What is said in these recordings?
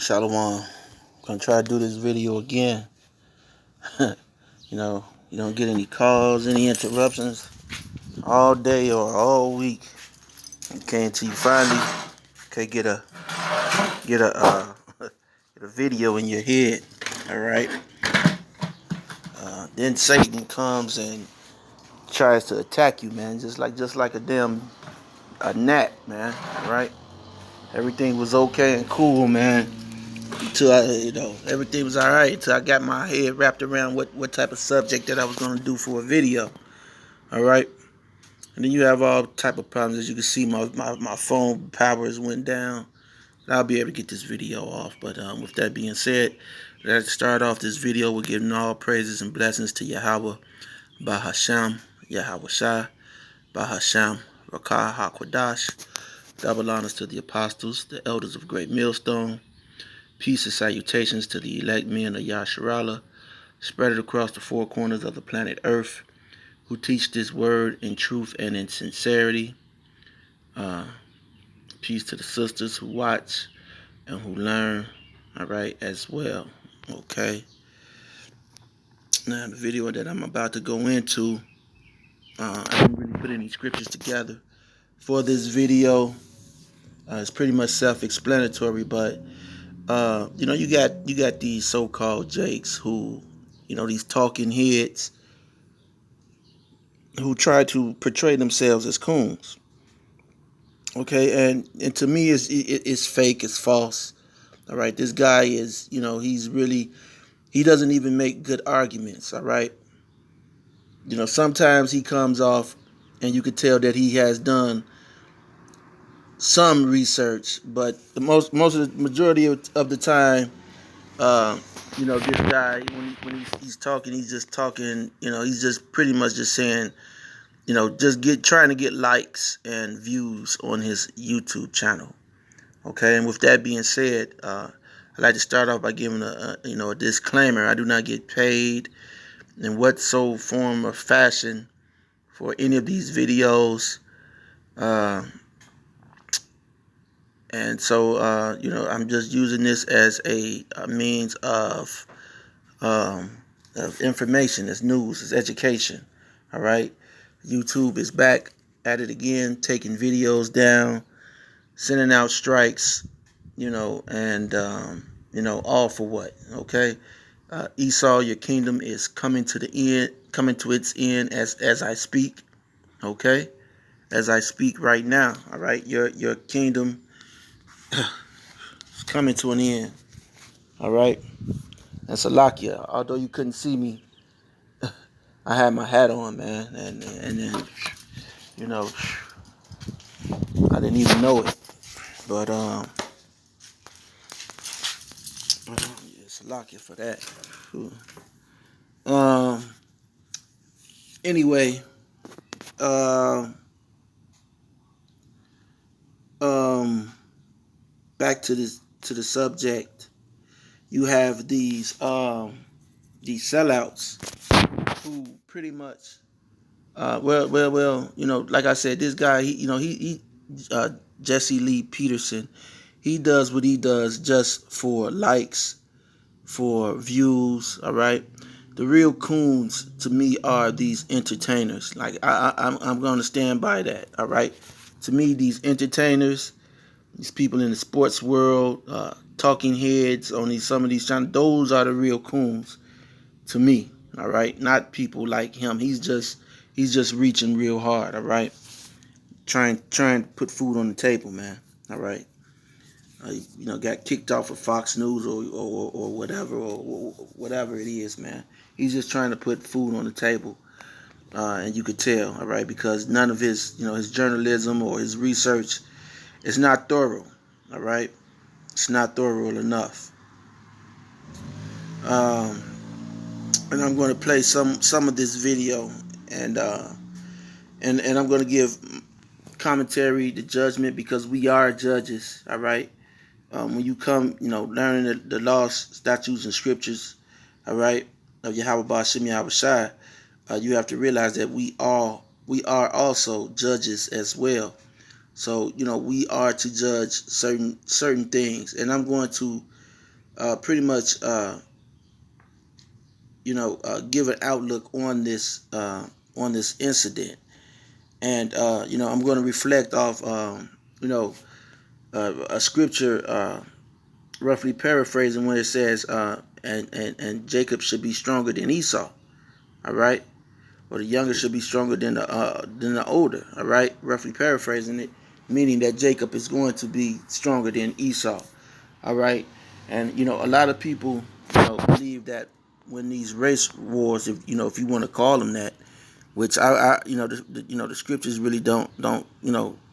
Shalom. Gonna try to do this video again. You don't get any calls, any interruptions all day or all week. Okay, until you finally get a get a get a video in your head. All right. Then Satan comes and tries to attack you, man. Just like a gnat, man. All right. Everything was okay and cool, man. Until everything was all right. Until I got my head wrapped around what type of subject that I was gonna do for a video. All right. And then you have all type of problems. As you can see, my phone power has went down. I'll be able to get this video off. But with that being said, let's start off this video with giving all praises and blessings to Yahweh, Bahasham, Yahweh Shai, Bahasham, Rakah HaKwadash. Double honors to the apostles, the elders of Great Millstone. Peace and salutations to the elect men of Yasharallah, spread it across the four corners of the planet Earth, who teach this word in truth and in sincerity. Peace to the sisters who watch and who learn, all right, as well. Okay. Now, the video that I'm about to go into, I didn't really put any scriptures together for this video. It's pretty much self-explanatory, but you got these so-called jakes who, these talking heads who try to portray themselves as coons. Okay, and to me, it's fake, it's false. All right, this guy is, he doesn't even make good arguments. All right, sometimes he comes off, and you could tell that he has done some research, but the majority of the time, this guy when he's talking, he's just talking. He's just pretty much just saying, just trying to get likes and views on his YouTube channel. Okay, and with that being said, I'd like to start off by giving a disclaimer. I do not get paid in what form or fashion for any of these videos. And so, I'm just using this as a means of information, as news, as education. All right. YouTube is back at it again, taking videos down, sending out strikes, and all for what? Okay. Esau, your kingdom is coming to its end as I speak. Okay. As I speak right now. All right. Your kingdom is coming to an end. All right. And Salakia, although you couldn't see me, I had my hat on, man, and then, I didn't even know it, but yeah, Salakia for that. Anyway, back to the subject. You have these sellouts who pretty much, like I said, this guy, Jesse Lee Peterson, he does what he does just for likes, for views. All right, the real coons to me are these entertainers. Like I'm going to stand by that. All right, to me, these entertainers, these people in the sports world, talking heads on some of these channels, those are the real coons to me. All right, not people like him. He's just reaching real hard. All right, trying to put food on the table, man. All right, got kicked off of Fox News or whatever it is, man. He's just trying to put food on the table, and you could tell, all right, because none of his his journalism or his research is not thorough. All right, it's not thorough enough. And I'm going to play some of this video, and I'm going to give commentary to judgment, because we are judges. All right, when you come, learning the laws, statutes, and scriptures, all right, of Yahweh Ba'ashem Yahweh Shai, you have to realize that we are also judges as well. So we are to judge certain things, and I'm going to pretty much give an outlook on this incident, and I'm going to reflect off you know a scripture, roughly paraphrasing, when it says and Jacob should be stronger than Esau. All right, or the younger should be stronger than the older. All right, roughly paraphrasing it, meaning that Jacob is going to be stronger than Esau. All right, and a lot of people believe that when these race wars, if you want to call them that, which the scriptures really don't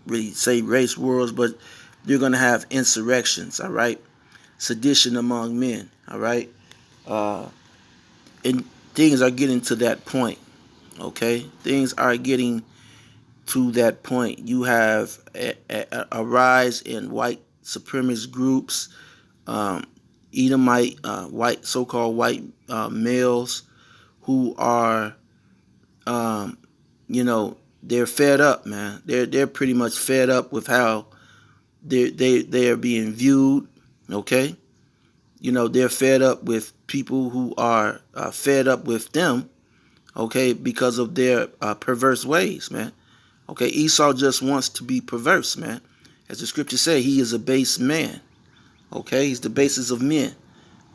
really say race wars, but you're gonna have insurrections. All right, sedition among men. All right, uh, and things are getting to that point. Okay, things are getting to that point. You have a rise in white supremacist groups, um, Edomite, white, so-called white males who are, um, they're fed up, man. They're pretty much fed up with how they are being viewed. Okay, they're fed up with people who are fed up with them. Okay, because of their perverse ways, man. Okay, Esau just wants to be perverse, man. As the scriptures say, he is a base man. Okay, he's the basis of men.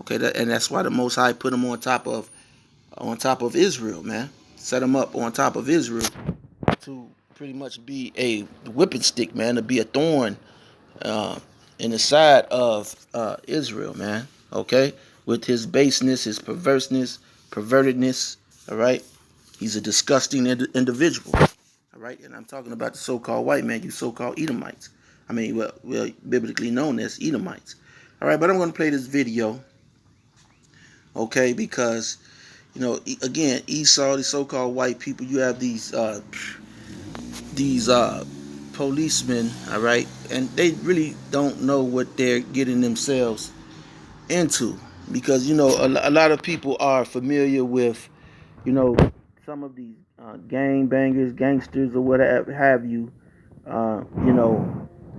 Okay, and that's why the Most High put him on top of Israel, man. Set him up on top of Israel to pretty much be a whipping stick, man, to be a thorn uh, in the side of Israel, man. Okay, with his baseness, his perverseness, pervertedness. All right, he's a disgusting individual. All right, and I'm talking about the so-called white man, you so-called Edomites. I mean, well, biblically known as Edomites. All right, but I'm going to play this video, okay, because again, Esau, the so-called white people, you have these policemen, all right, and they really don't know what they're getting themselves into, because a lot of people are familiar with you know some of these gang bangers, gangsters, or whatever have you,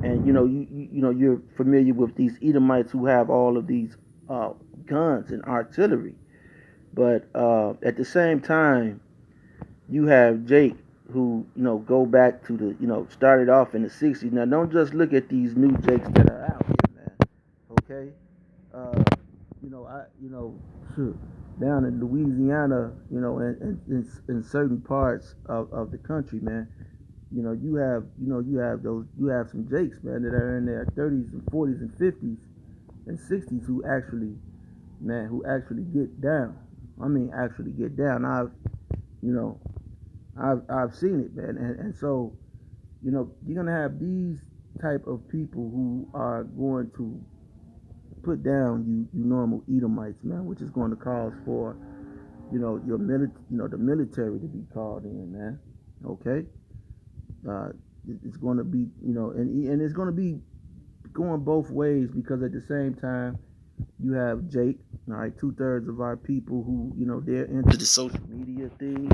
and you're familiar with these Edomites who have all of these guns and artillery, but at the same time you have Jake, who go back to the started off in the '60s. Now don't just look at these new Jakes that are out here, man. Okay, uh, shoot, down in Louisiana, and in certain parts of the country, man. You have some Jakes, man, that are in their 30s and 40s and 50s and 60s who actually get down. I mean, actually get down. You know, I've seen it, man, and so you're gonna have these type of people who are going to put down you normal Edomites, man, which is going to cause for the military to be called in, man. Okay, uh, it's going to be and it's going to be going both ways, because at the same time you have Jake. All right, 2/3 of our people who they're into the social media thing.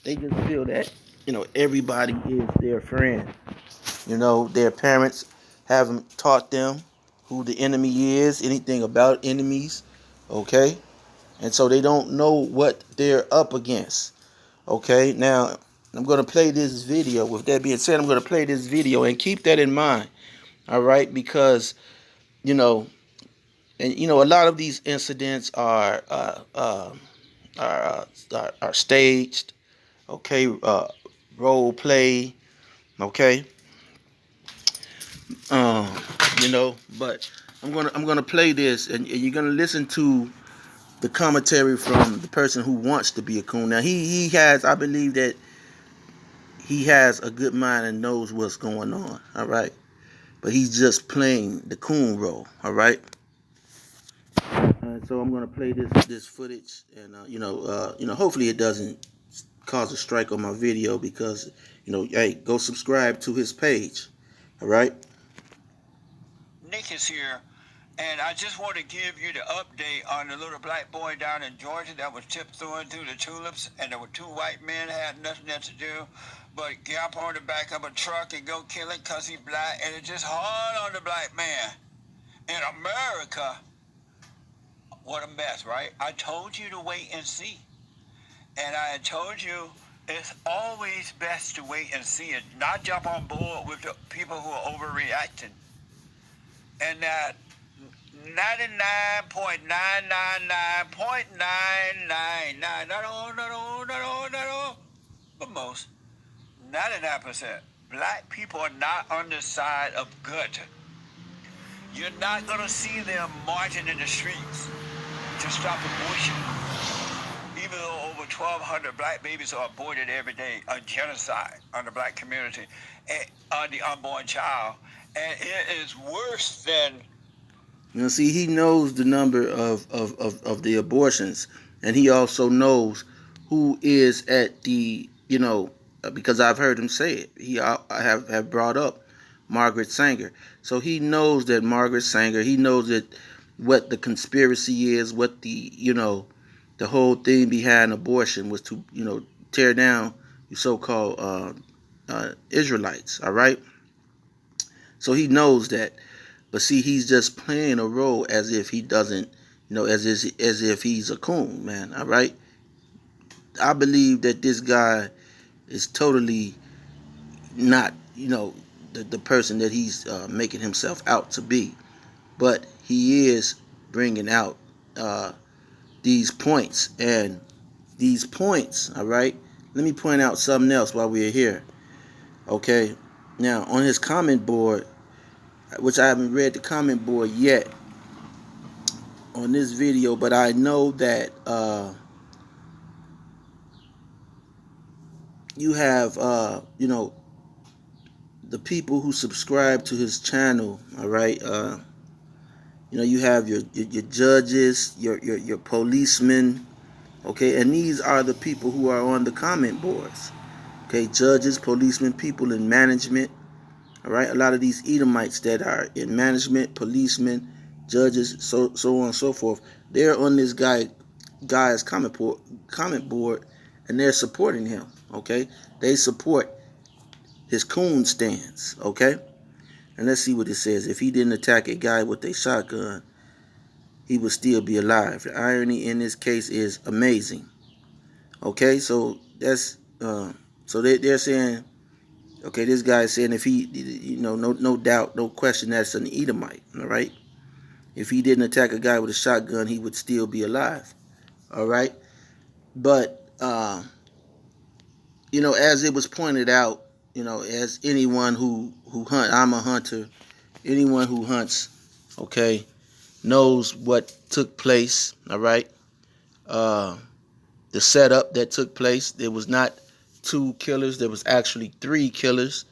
They just feel that everybody is their friend. Their parents haven't taught them who the enemy is, anything about enemies. Okay, and so they don't know what they're up against. Okay, now I'm going to play this video. With that being said, I'm going to play this video, and keep that in mind. All right, because you know, and a lot of these incidents are staged. Okay, role play. Okay, um, but I'm gonna play this, and you're gonna listen to the commentary from the person who wants to be a coon. Now he has, I believe that he has a good mind and knows what's going on. All right, but he's just playing the coon role. All right. So I'm gonna play this footage, and hopefully it doesn't cause a strike on my video, because hey, go subscribe to his page. All right. Nick is here, and I just want to give you the update on the little black boy down in Georgia that was tiptoeing through the tulips, and there were two white men had nothing else to do but gallop on the back of a truck and go kill him because he's black, and it just hard on the black man. In America, What a mess, right? I told you to wait and see. And I told you it's always best to wait and see and not jump on board with the people who are overreacting. And that 99.999.999, not all, not all, not all, not all, but most, 99%, black people are not on the side of good. You're not going to see them marching in the streets to stop abortion, even though over 1,200 black babies are aborted every day, a genocide on the black community, and on the unborn child. And it is worse than. See, he knows the number of the abortions, and he also knows who is at the, because I've heard him say it. I have brought up Margaret Sanger. So he knows that Margaret Sanger, he knows that what the conspiracy is, what the whole thing behind abortion was to, tear down the so-called Israelites, all right? So he knows that. But see, he's just playing a role as if he doesn't, as if he's a coon, man. All right. I believe that this guy is totally not, the person that he's making himself out to be. But he is bringing out these points, and these points. All right. Let me point out something else while we're here. Okay. Now on his comment board, which I haven't read the comment board yet on this video, but I know that you have the people who subscribe to his channel. All right, you have your judges, your policemen. Okay, and these are the people who are on the comment boards. Okay, judges, policemen, people in management. All right, a lot of these Edomites that are in management, policemen, judges, so on and so forth, they're on this guy's comment board, and they're supporting him. Okay, they support his coon stance. Okay, and let's see what it says. If he didn't attack a guy with a shotgun, he would still be alive. The irony in this case is amazing. Okay, so that's so they're saying. Okay, this guy is saying if he, no doubt, no question, that's an Edomite. All right. If he didn't attack a guy with a shotgun, he would still be alive. All right. But, as it was pointed out, as anyone who hunt, I'm a hunter, anyone who hunts, okay, knows what took place. All right. The setup that took place, there was not two killers, there was actually three killers,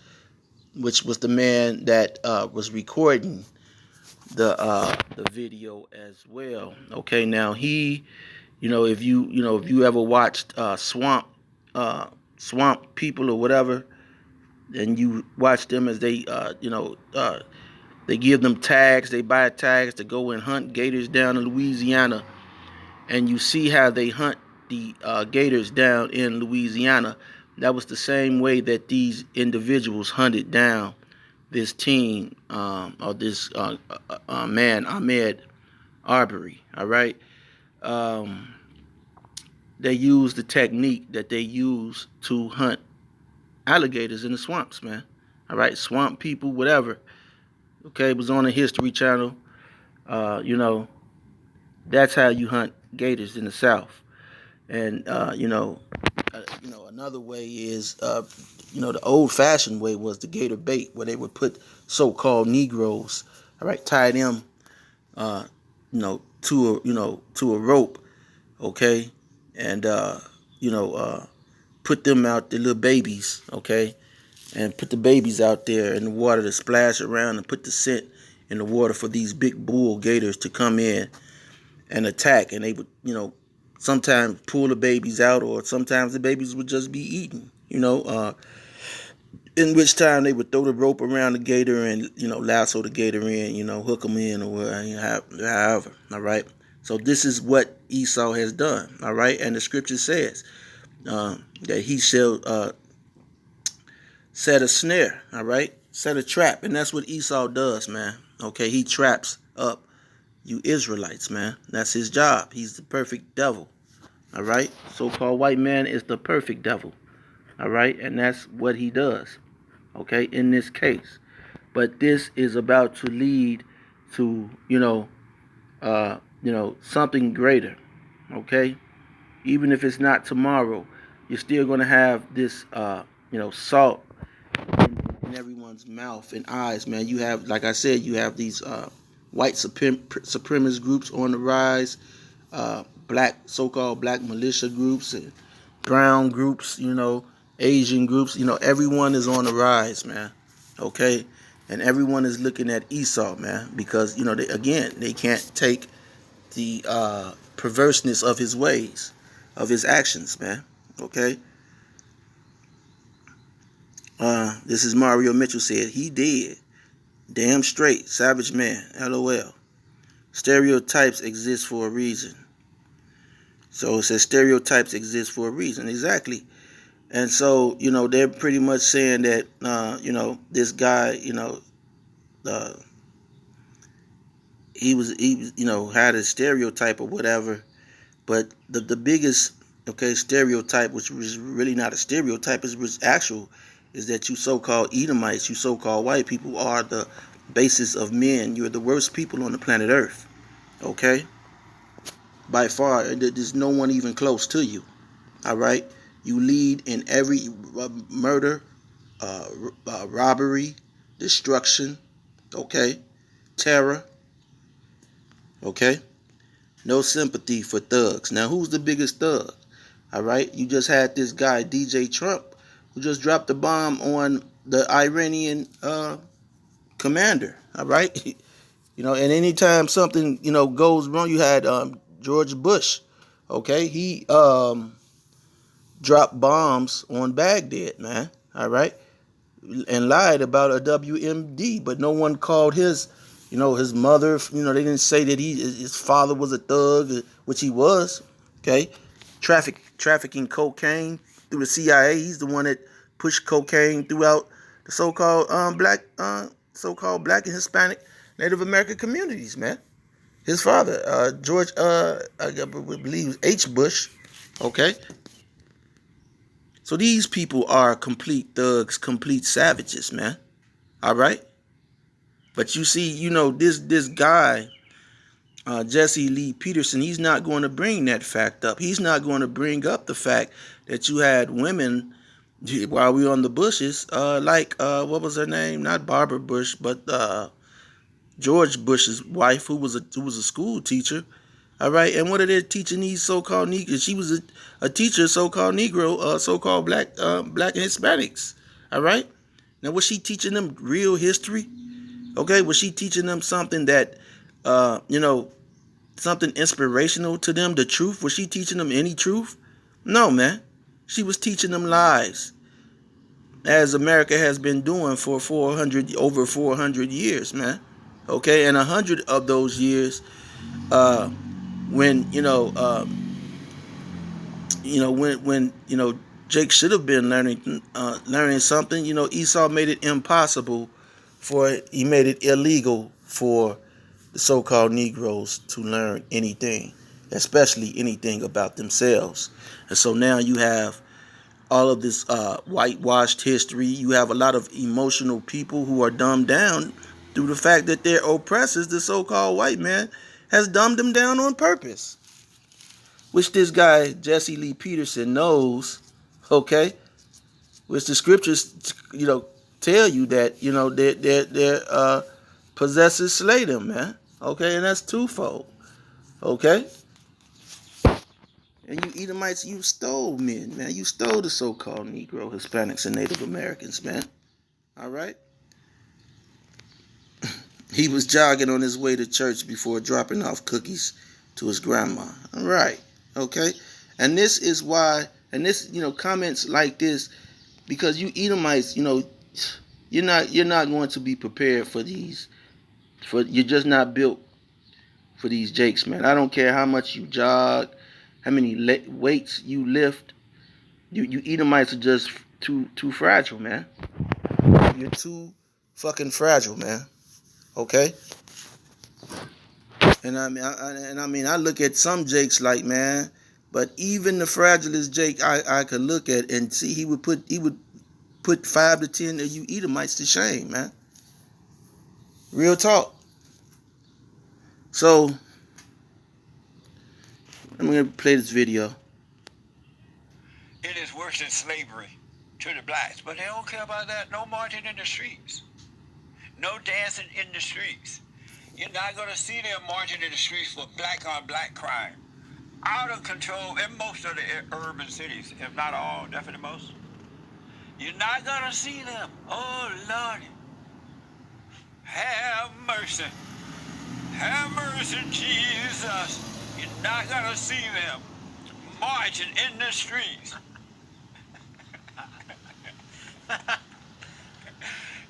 which was the man that was recording the video as well. Okay, now he, if you ever watched Swamp People or whatever, and you watch them as they they give them tags, they buy tags to go and hunt gators down in Louisiana, and you see how they hunt the gators down in Louisiana. That was the same way that these individuals hunted down this team or this man, Ahmed Arbery. All right. They use the technique that they use to hunt alligators in the swamps, man. All right. Swamp People, whatever. Okay. It was on the History Channel. That's how you hunt gators in the South. And, another way is, the old-fashioned way was the gator bait, where they would put so-called Negroes, all right, tie them, to a rope, okay, and put them out, the little babies, okay, and put the babies out there in the water to splash around and put the scent in the water for these big bull gators to come in and attack, and they would, sometimes pull the babies out, or sometimes the babies would just be eaten, in which time they would throw the rope around the gator and, lasso the gator in, hook them in, or however, all right? So this is what Esau has done, all right? And the scripture says that he shall set a snare, all right? Set a trap, and that's what Esau does, man, okay? He traps up you Israelites, man. That's his job. He's the perfect devil. All right? So-called white man is the perfect devil. All right? And that's what he does. Okay? In this case. But this is about to lead to, something greater. Okay? Even if it's not tomorrow, you're still going to have this, salt in everyone's mouth and eyes, man. You have, like I said, you have these white supremacist groups on the rise, black, so-called black militia groups, and brown groups, Asian groups. Everyone is on the rise, man. Okay, and everyone is looking at Esau, man, because they can't take the perverseness of his ways, of his actions, man. Okay. This is Mario Mitchell said, he did. Damn straight. Savage man. LOL. Stereotypes exist for a reason. So it says stereotypes exist for a reason. Exactly. And so, they're pretty much saying that, this guy, he had a stereotype or whatever. But the biggest, stereotype, which was really not a stereotype, was actual, is that you so-called Edomites, you so-called white people are the basis of men. You're the worst people on the planet Earth. Okay? By far, there's no one even close to you. All right? You lead in every murder, robbery, destruction, okay? Terror, okay? No sympathy for thugs. Now, who's the biggest thug? All right? You just had this guy, DJ Trump, who just dropped a bomb on the Iranian commander. All right? And anytime something, goes wrong, you had George Bush. Okay? He dropped bombs on Baghdad, man. All right? And lied about a WMD, but no one called his mother. They didn't say that his father was a thug, which he was. Okay? Trafficking cocaine through the CIA. He's the one that pushed cocaine throughout the so-called black and Hispanic Native American communities, man. His father, George, I believe H. Bush. Okay. So these people are complete thugs, complete savages, man. All right. But you see, this guy, Jesse Lee Peterson, he's not going to bring that fact up. He's not going to bring up the fact that you had women while we were on the Bushes, what was her name? Not Barbara Bush, but George Bush's wife, who was a school teacher. All right, and what are they teaching these so-called Negroes? She was a teacher, so-called Negro, so-called black and Hispanics. All right. Now, was she teaching them real history? Okay, was she teaching them something that, something inspirational to them? The truth? Was she teaching them any truth? No, man. She was teaching them lies, as America has been doing for over 400 years, man. Okay, and 100 of those years, when Jake should have been learning something. Esau made it impossible he made it illegal for the so-called Negroes to learn anything, especially anything about themselves. And so now you have all of this whitewashed history. You have a lot of emotional people who are dumbed down through the fact that their oppressors, the so-called white man, has dumbed them down on purpose, which this guy Jesse Lee Peterson knows. Okay, which the scriptures, tell you that their possessors slay them, man. Okay, and that's twofold. Okay, and you Edomites, you stole men, man. You stole the so-called Negro, Hispanics, and Native Americans, man. All right. He was jogging on his way to church before dropping off cookies to his grandma. All right. Okay. And this is why, and this, comments like this, because you Edomites, you're not going to be prepared for these. You're just not built for these jakes, man. I don't care how much you jog, how many weights you lift. You Edomites are just too fragile, man. You're too fucking fragile, man. Okay? And I look at some Jakes like, man, but even the fragilest Jake, I could look at and see he would put 5 to 10 of you Edomites to shame, man. Real talk. So I'm gonna play this video. It is worse than slavery to the blacks, but they don't care about that. No marching in the streets, no dancing in the streets. You're not gonna see them marching in the streets for black on black crime. Out of control in most of the urban cities, if not all, definitely most. You're not gonna see them. Oh Lord, have mercy. Have mercy, Jesus. You're not gonna see them marching in the streets.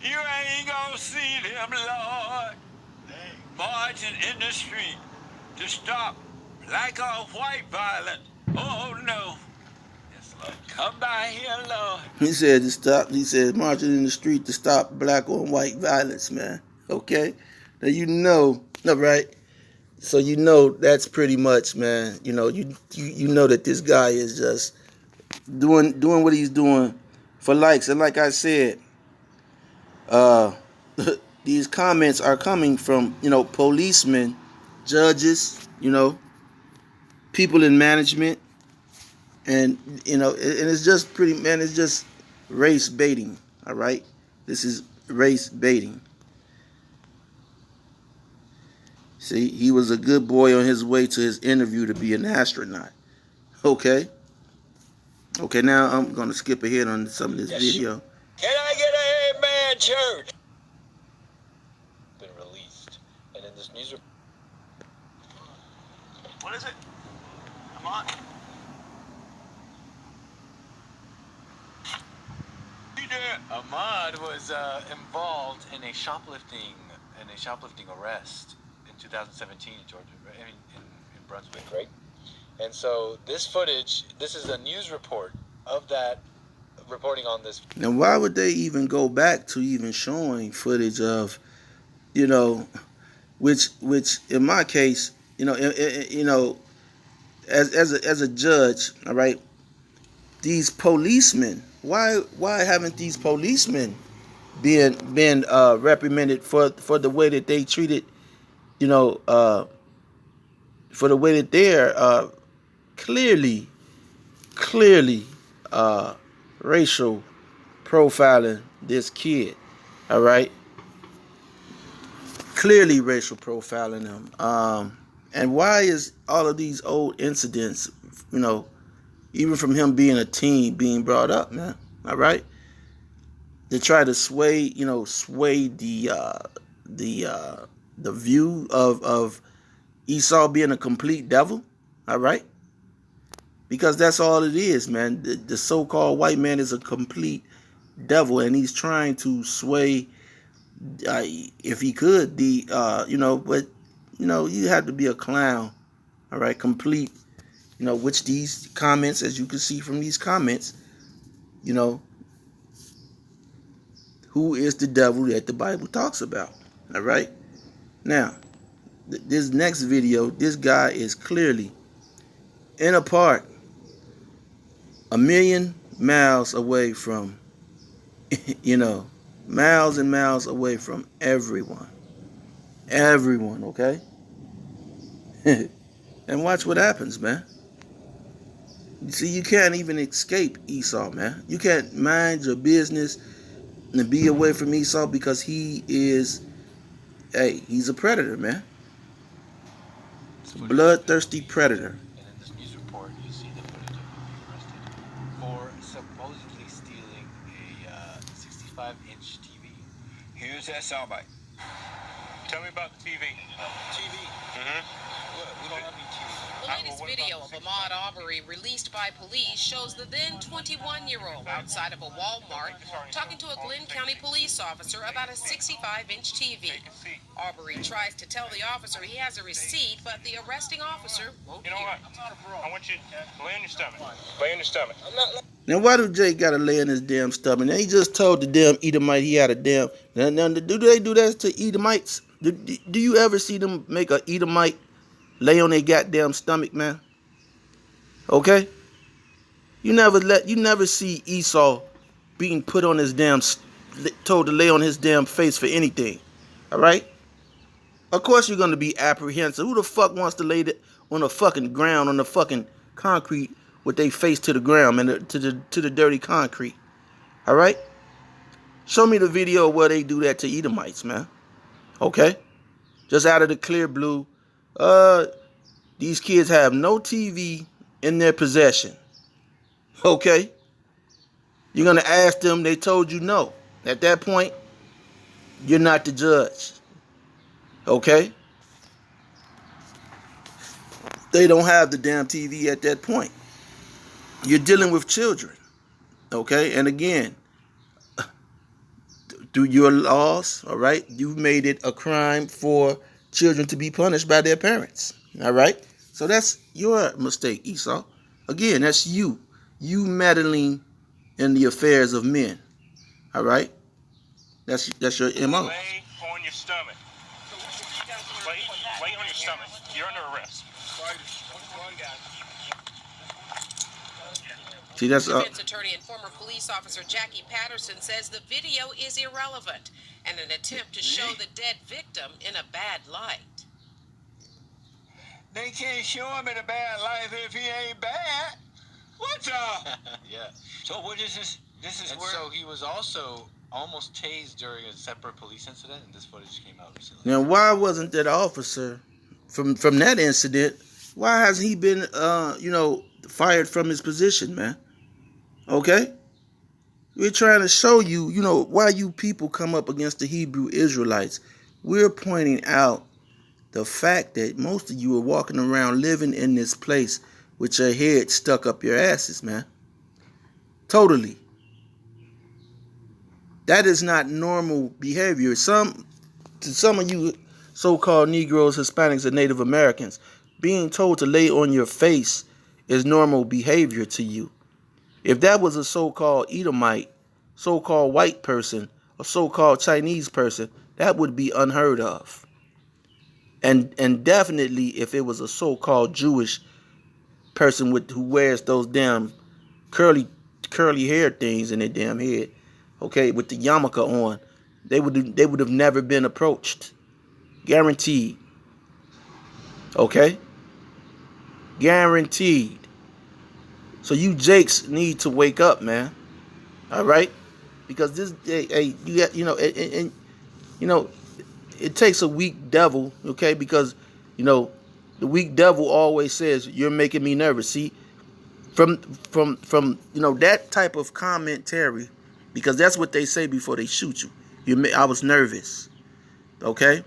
You ain't gonna see them, Lord, marching in the street to stop black on white violence. Oh no. Yes, Lord. Come by here, Lord. He said to stop. He said marching in the street to stop black on white violence, man. Okay, now you know, right? So you know that's pretty much, man. You know you know that this guy is just doing what he's doing for likes. And like I said, these comments are coming from policemen, judges, people in management, and and it's just pretty, man. It's just race baiting. All right, this is race baiting. See, he was a good boy on his way to his interview to be an astronaut. Okay. Okay, now I'm going to skip ahead on some of this video. Can I get an amen, church? Been released. And in this news report. What is it? Come on. Ahmad was involved in a shoplifting arrest in 2017 in Georgia, right? I mean, in Brunswick, right? And so this footage, this is a news report of that reporting on this. Now, why would they even go back to even showing footage of, which in my case, as a judge, all right, these policemen, why haven't these policemen been reprimanded for the way that they treated, for the way that they're clearly racial profiling this kid, all right? Clearly racial profiling him. And why is all of these old incidents, even from him being a teen, being brought up, man? All right, to try to sway the view of Esau being a complete devil. All right, because that's all it is, man. The so-called white man is a complete devil, and he's trying to sway, if he could, but you have to be a clown, all right, complete. Which these comments, as you can see from these comments, who is the devil that the Bible talks about? All right. Now, this next video, this guy is clearly in a park, a million miles away from, miles and miles away from everyone. Everyone, okay? And watch what happens, man. You see, you can't even escape Esau, man. You can't mind your business and be away from Esau because he's a predator, man. It's a bloodthirsty predator. And in this news report, you see the footage of him being arrested for supposedly stealing a 65-inch TV. Here's that soundbite. Tell me about the TV. TV? Mm-hmm. We don't have any TV. The latest video of Ahmaud Arbery released by police shows the then 21-year-old outside of a Walmart talking to a Glenn County police officer about a 65-inch TV. Arbery tries to tell the officer he has a receipt, but the arresting officer won't hear. You know what? I want you to lay on your stomach. Lay on your stomach. Now, why do Jake got to lay in his damn stomach? Now, he just told the damn Edomite he had a damn... Now, do they do that to Edomites? Do you ever see them make a Edomite lay on their goddamn stomach, man. Okay? You never see Esau being put on his damn, told to lay on his damn face for anything. All right? Of course you're gonna be apprehensive. Who the fuck wants to lay on the fucking ground, on the fucking concrete with their face to the ground, man, to the dirty concrete? All right? Show me the video where they do that to Edomites, man. Okay? Just out of the clear blue. These kids have no TV in their possession. Okay? You're gonna ask them, they told you no. At that point, you're not the judge. Okay? They don't have the damn TV at that point. You're dealing with children. Okay? And again, through your laws, all right, you've made it a crime for children to be punished by their parents. All right? So that's your mistake, Esau. Again, that's you. You meddling in the affairs of men. All right? That's your MO. Lay on your stomach. Lay on your stomach. You're under arrest. See, that's Defense attorney and former police officer Jackie Patterson says the video is irrelevant and an attempt to show the dead victim in a bad light. They can't show him in a bad light if he ain't bad. What the? Yeah. So what is this? This is And where. so he was also almost tased during a separate police incident, and this footage came out recently. Now, why wasn't that officer from that incident? Why hasn't he been, fired from his position, man? Okay, we're trying to show you, why you people come up against the Hebrew Israelites. We're pointing out the fact that most of you are walking around living in this place with your head stuck up your asses, man. Totally. That is not normal behavior. To some of you so-called Negroes, Hispanics, and Native Americans, being told to lay on your face is normal behavior to you. If that was a so-called Edomite, so-called white person, a so-called Chinese person, that would be unheard of. And definitely if it was a so-called Jewish person who wears those damn curly hair things in their damn head, okay, with the yarmulke on, they would have never been approached. Guaranteed. Okay? Guaranteed. So you Jakes need to wake up, man. All right? Because this, it takes a weak devil, okay? Because, the weak devil always says, "You're making me nervous." See, from that type of commentary, because that's what they say before they shoot you. I was nervous, okay?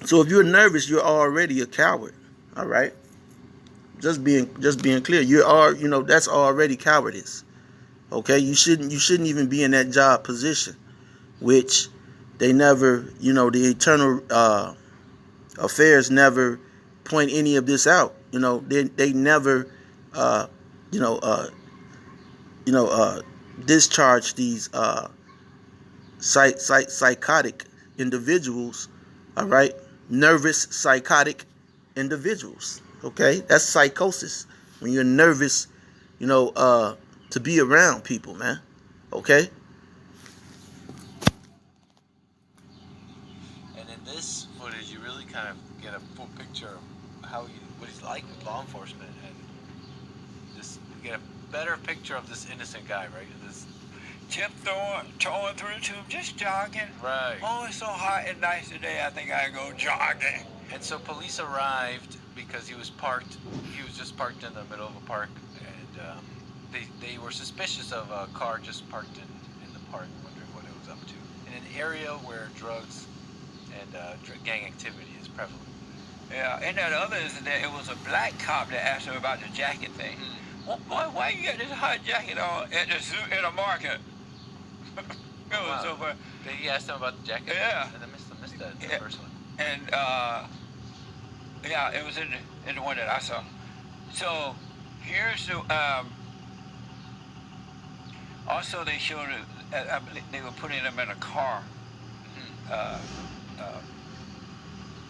So if you're nervous, you're already a coward. All right? Just being clear, that's already cowardice. Okay, you shouldn't even be in that job position, which they never, the internal affairs never point any of this out. They never, discharge these psychotic individuals. All right, nervous psychotic individuals. Okay, that's psychosis. When you're nervous, to be around people, man. Okay? And in this footage, you really kind of get a full picture of what he's like with law enforcement, and just get a better picture of this innocent guy, right? This Towing through the tube, just jogging. Right. Oh, it's so hot and nice today. I think I go jogging. And so police arrived because he was parked. He was just parked in the middle of a park, and they were suspicious of a car just parked in the park, wondering what it was up to, in an area where drugs and gang activity is prevalent. Yeah, and that other incident, it was a black cop that asked him about the jacket thing. Well, boy, why you got this hot jacket on at the zoo in the market? It was so funny. He asked him about the jacket. Yeah. And I missed that in the first one. And yeah, it was in the one that I saw. So here's the also they showed they were putting them in a car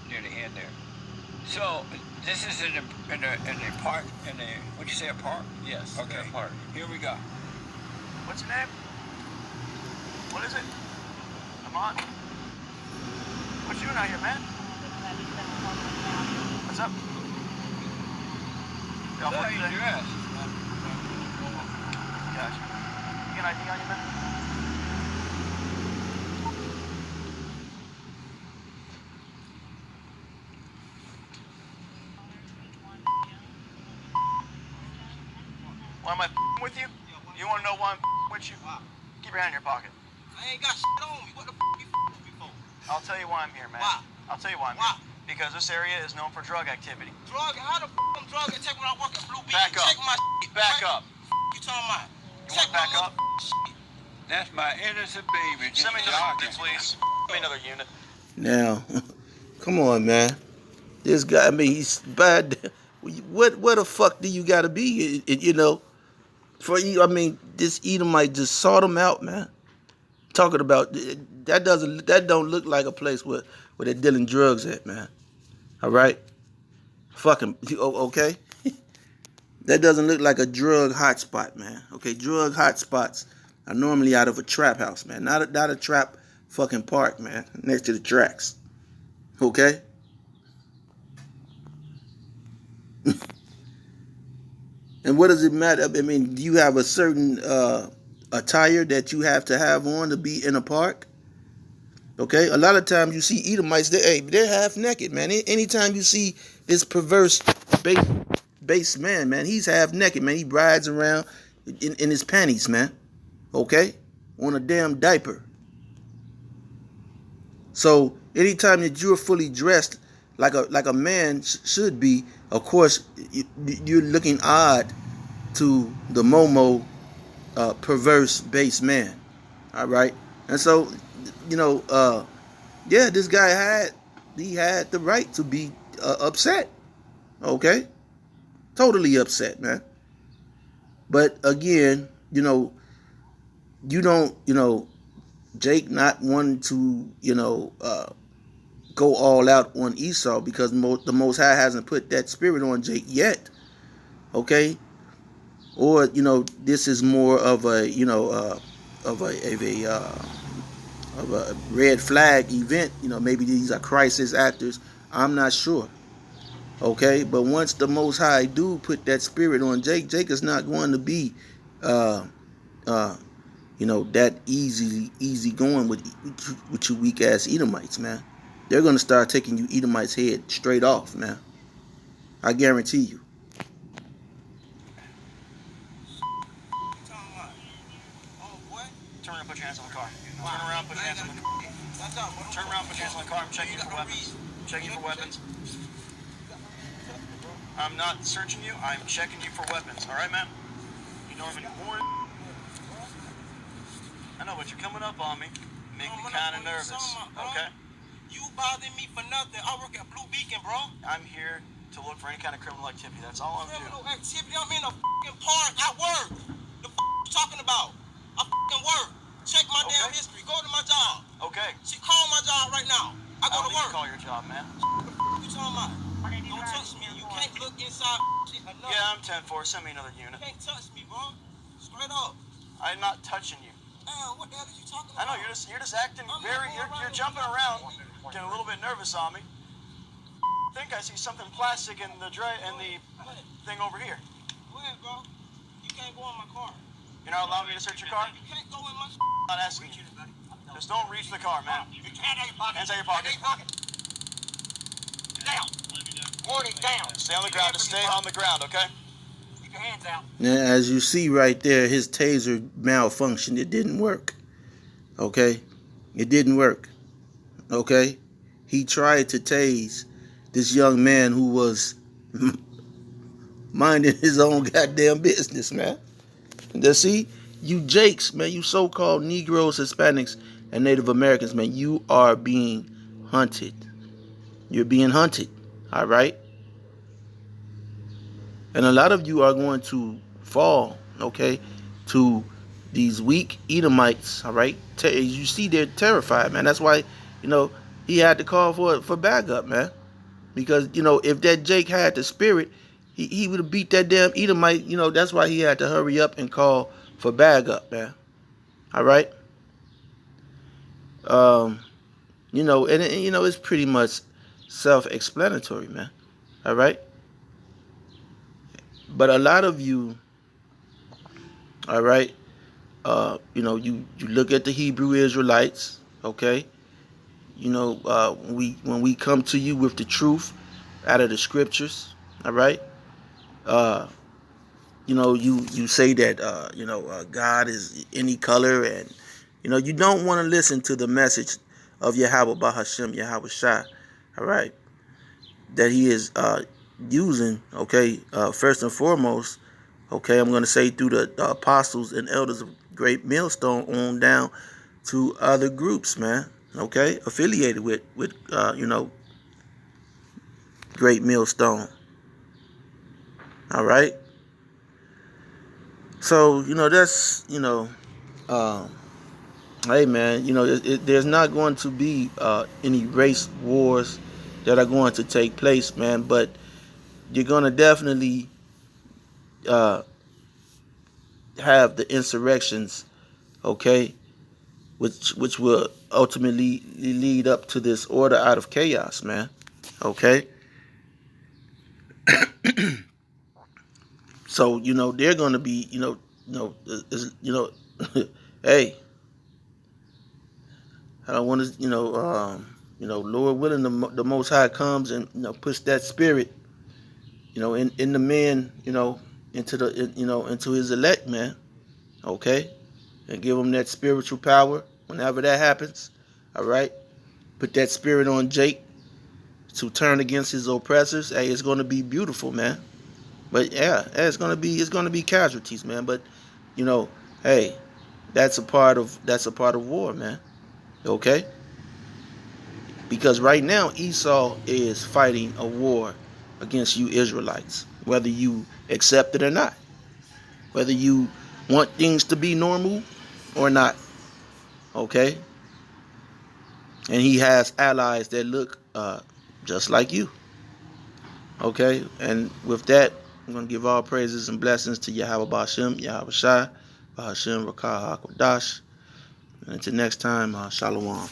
near the end there. So this is in the park, would you say a park? Yes. Okay. In a park. Here we go. What's your name? What is it? Lamont? What you doing out here, man? What's up? Y'all How work you today? dressed? Gotcha. You got an ID on you, man? Why am I with you? You want to know why I'm with you? Keep your hand in your pocket. I ain't got shit on me. What the you with me for? I'll tell you why I'm here, man. Why? I'll tell you why I'm Why? here. Because this area is known for drug activity. Drug? How the I'm drug and check when I work at Blue Beach? Back up. Check my shit. Back right? up. You talking about? You Check want to back my up? shit. That's my innocent baby. Just Send me another jogging. unit, please. Send me another unit. Now, come on, man. This guy, I mean, he's bad. What the fuck do you gotta be? You know, for you, I mean, this Edomite just sought him out, man. Talking about that don't look like a place where they're dealing drugs at, man. All right, fucking okay. That doesn't look like a drug hotspot, man. Okay, drug hotspots are normally out of a trap house, man. Not a trap fucking park, man. Next to the tracks. Okay. And what does it matter? I mean, do you have a certain attire that you have to have on to be in a park? Okay, a lot of times you see Edomites, they're half naked, man. Anytime you see this perverse base man, he's half naked, man. He rides around in his panties, man. Okay, on a damn diaper. So anytime that you're fully dressed like a man should be, of course, you're looking odd to the Momo perverse base man. All right, and so yeah, this guy had the right to be upset. Okay, totally upset, man. But again, you don't, Jake not wanting to, go all out on Esau because the Most High hasn't put that spirit on Jake yet. Okay, or this is more of a of a red flag event. Maybe these are crisis actors. I'm not sure. Okay, but once the Most High do put that spirit on Jake is not going to be, uh, uh, that easy going with you weak ass Edomites, man. They're gonna start taking you Edomites' head straight off, man. I guarantee you. Turn around, put your hands on the car. Turn around, put your hands on the car. Turn around, put your hands on the car. I'm checking you for weapons. Checking you for weapons. I'm not searching you. I'm checking you for weapons. All right, man? You know I'm important. I know, but you're coming up on me. Make me kind of nervous. Okay? You bothering me for nothing. I work at Blue Beacon, bro. I'm here to look for any kind of criminal activity. That's all I'm doing. Criminal activity? I'm in a fucking park at work. The you talking about? I fucking work. Check my damn history. Go to my job. Okay. Call my job right now. I go to work. Call your job, man. What you talking about? Don't touch me. You can't look inside shit enough. Yeah, I'm 10-4. Send me another unit. You can't touch me, bro. Straight up. I'm not touching you. What the hell are you talking about? I know you're just acting you're jumping around, getting a little bit nervous on me. I think I see something plastic in the thing over here. Go ahead, bro. You can't go in my car. You're not allowing me to search your car? You can't go in my I'm not asking you. Just don't reach the car, man. You can't out your pocket. Hands out your pocket. Down. Warning, down. Stay on the ground. Just stay on the ground, okay? Keep your hands out. Now, as you see right there, his taser malfunctioned. It didn't work. Okay? It didn't work. Okay? He tried to tase this young man who was minding his own goddamn business, man. See, you Jakes, man, you so-called Negroes, Hispanics, and Native Americans, man, you are being hunted. You're being hunted, all right? And a lot of you are going to fall, okay, to these weak Edomites, all right? You see, they're terrified, man. That's why, he had to call for backup, man. Because, if that Jake had the spirit, he would have beat that damn Edomite. That's why he had to hurry up and call for bag up, man. All right. It's pretty much self-explanatory, man. All right. But a lot of you, all right, you look at the Hebrew Israelites, okay. When we come to you with the truth out of the scriptures, all right. You say that God is any color, and you don't want to listen to the message of Yahweh Bahashem Yahweh Shai, all right, that He is using. Okay, first and foremost, okay, I'm going to say through the apostles and elders of Great Millstone on down to other groups, man. Okay, affiliated with Great Millstone. All right. So that's hey man, there's not going to be any race wars that are going to take place, man. But you're going to definitely uh, have the insurrections, okay, which will ultimately lead up to this order out of chaos, man. Okay. So they're going to be hey, I don't want to Lord willing, the Most High comes and puts that spirit in the men, into into His elect, man. Okay, and give them that spiritual power whenever that happens. All right, put that spirit on Jake to turn against his oppressors. Hey, it's going to be beautiful, man. But yeah, it's going to be casualties, man. But hey, that's a part of war, man. Okay, because right now Esau is fighting a war against you Israelites, whether you accept it or not, whether you want things to be normal or not. Okay, and he has allies that look just like you. Okay, and with that, I'm going to give all praises and blessings to Yahweh Bashem, Yahweh Shai, Bahashem Rakah HaKodash. And until next time, Shalom.